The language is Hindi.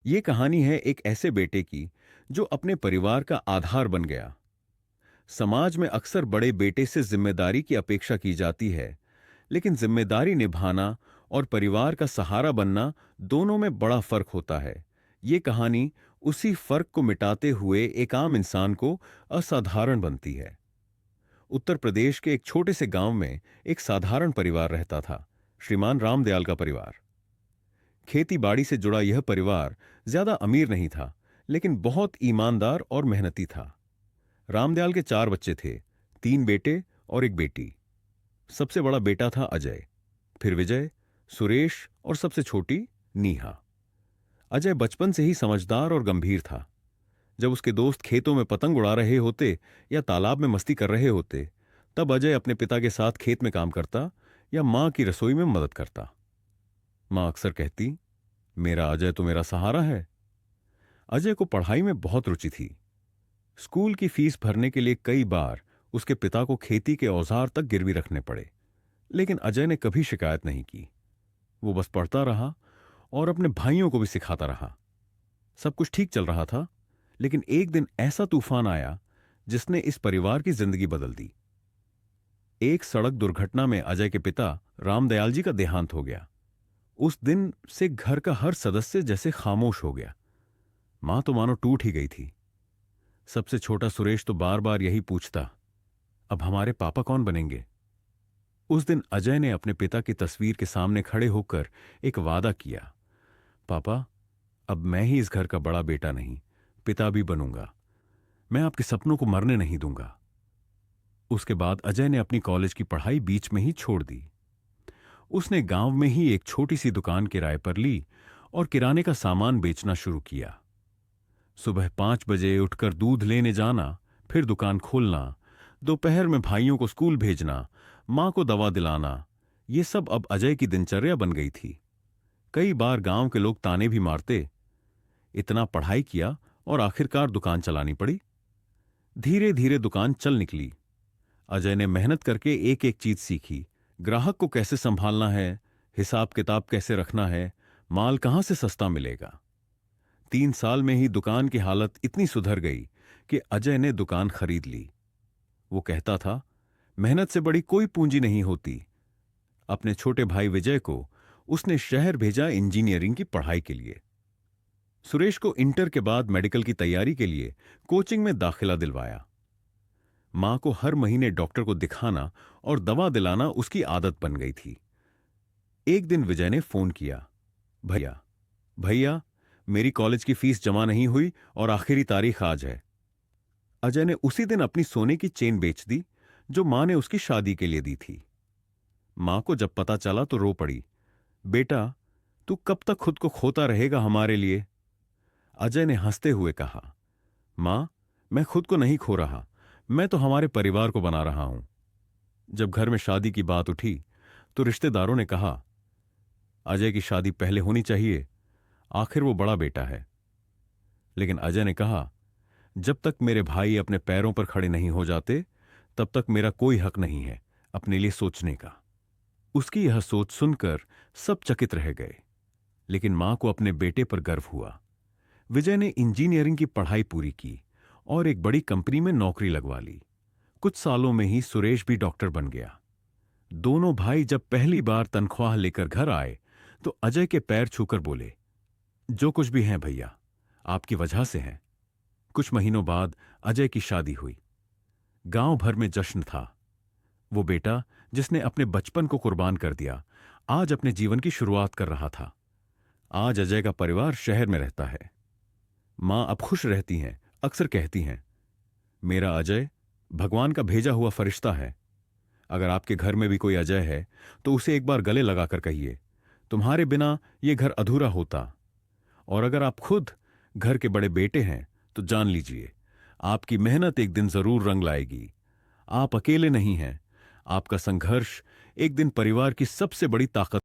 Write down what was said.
ये कहानी है एक ऐसे बेटे की जो अपने परिवार का आधार बन गया। समाज में अक्सर बड़े बेटे से जिम्मेदारी की अपेक्षा की जाती है, लेकिन जिम्मेदारी निभाना और परिवार का सहारा बनना दोनों में बड़ा फर्क होता है। ये कहानी उसी फर्क को मिटाते हुए एक आम इंसान को असाधारण बनती है। उत्तर प्रदेश के एक छोटे से गांव में एक साधारण परिवार रहता था, श्रीमान रामदयाल का परिवार। खेती बाड़ी से जुड़ा यह परिवार ज्यादा अमीर नहीं था, लेकिन बहुत ईमानदार और मेहनती था। रामदयाल के 4 बच्चे थे, 3 बेटे और एक बेटी। सबसे बड़ा बेटा था अजय, फिर विजय, सुरेश और सबसे छोटी नीहा। अजय बचपन से ही समझदार और गंभीर था। जब उसके दोस्त खेतों में पतंग उड़ा रहे होते या तालाब में मस्ती कर रहे होते, तब अजय अपने पिता के साथ खेत में काम करता या मां की रसोई में मदद करता। मां अक्सर कहती, मेरा अजय तो मेरा सहारा है। अजय को पढ़ाई में बहुत रुचि थी। स्कूल की फीस भरने के लिए कई बार उसके पिता को खेती के औजार तक गिरवी रखने पड़े, लेकिन अजय ने कभी शिकायत नहीं की। वो बस पढ़ता रहा और अपने भाइयों को भी सिखाता रहा। सब कुछ ठीक चल रहा था, लेकिन एक दिन ऐसा तूफान आया जिसने इस परिवार की जिंदगी बदल दी। एक सड़क दुर्घटना में अजय के पिता रामदयाल जी का देहांत हो गया। उस दिन से घर का हर सदस्य जैसे खामोश हो गया। मां तो मानो टूट ही गई थी। सबसे छोटा सुरेश तो बार बार यही पूछता, अब हमारे पापा कौन बनेंगे। उस दिन अजय ने अपने पिता की तस्वीर के सामने खड़े होकर एक वादा किया, पापा, अब मैं ही इस घर का बड़ा बेटा नहीं, पिता भी बनूंगा। मैं आपके सपनों को मरने नहीं दूंगा। उसके बाद अजय ने अपनी कॉलेज की पढ़ाई बीच में ही छोड़ दी। उसने गांव में ही एक छोटी सी दुकान किराए पर ली और किराने का सामान बेचना शुरू किया। सुबह 5 बजे उठकर दूध लेने जाना, फिर दुकान खोलना, दोपहर में भाइयों को स्कूल भेजना, मां को दवा दिलाना, ये सब अब अजय की दिनचर्या बन गई थी। कई बार गांव के लोग ताने भी मारते, इतना पढ़ाई किया और आखिरकार दुकान चलानी पड़ी। धीरे धीरे दुकान चल निकली। अजय ने मेहनत करके एक एक चीज सीखी, ग्राहक को कैसे संभालना है, हिसाब किताब कैसे रखना है, माल कहां से सस्ता मिलेगा। 3 साल में ही दुकान की हालत इतनी सुधर गई कि अजय ने दुकान खरीद ली। वो कहता था, मेहनत से बड़ी कोई पूंजी नहीं होती। अपने छोटे भाई विजय को उसने शहर भेजा इंजीनियरिंग की पढ़ाई के लिए। सुरेश को इंटर के बाद मेडिकल की तैयारी के लिए कोचिंग में दाखिला दिलवाया। मां को हर महीने डॉक्टर को दिखाना और दवा दिलाना उसकी आदत बन गई थी। एक दिन विजय ने फोन किया, भैया भैया, मेरी कॉलेज की फीस जमा नहीं हुई और आखिरी तारीख आज है। अजय ने उसी दिन अपनी सोने की चेन बेच दी जो मां ने उसकी शादी के लिए दी थी। मां को जब पता चला तो रो पड़ी, बेटा, तू कब तक खुद को खोता रहेगा हमारे लिए। अजय ने हंसते हुए कहा, मां, मैं खुद को नहीं खो रहा, मैं तो हमारे परिवार को बना रहा हूं। जब घर में शादी की बात उठी तो रिश्तेदारों ने कहा, अजय की शादी पहले होनी चाहिए, आखिर वो बड़ा बेटा है। लेकिन अजय ने कहा, जब तक मेरे भाई अपने पैरों पर खड़े नहीं हो जाते, तब तक मेरा कोई हक नहीं है अपने लिए सोचने का। उसकी यह सोच सुनकर सब चकित रह गए, लेकिन मां को अपने बेटे पर गर्व हुआ। विजय ने इंजीनियरिंग की पढ़ाई पूरी की और एक बड़ी कंपनी में नौकरी लगवा ली। कुछ सालों में ही सुरेश भी डॉक्टर बन गया। दोनों भाई जब पहली बार तनख्वाह लेकर घर आए तो अजय के पैर छूकर बोले, जो कुछ भी हैं भैया, आपकी वजह से हैं। कुछ महीनों बाद अजय की शादी हुई। गांव भर में जश्न था। वो बेटा जिसने अपने बचपन को कुर्बान कर दिया, आज अपने जीवन की शुरुआत कर रहा था। आज अजय का परिवार शहर में रहता है। मां अब खुश रहती हैं, अक्सर कहती हैं, मेरा अजय भगवान का भेजा हुआ फरिश्ता है। अगर आपके घर में भी कोई अजय है तो उसे एक बार गले लगाकर कहिए, तुम्हारे बिना यह घर अधूरा होता। और अगर आप खुद घर के बड़े बेटे हैं तो जान लीजिए, आपकी मेहनत एक दिन जरूर रंग लाएगी। आप अकेले नहीं हैं, आपका संघर्ष एक दिन परिवार की सबसे बड़ी ताकत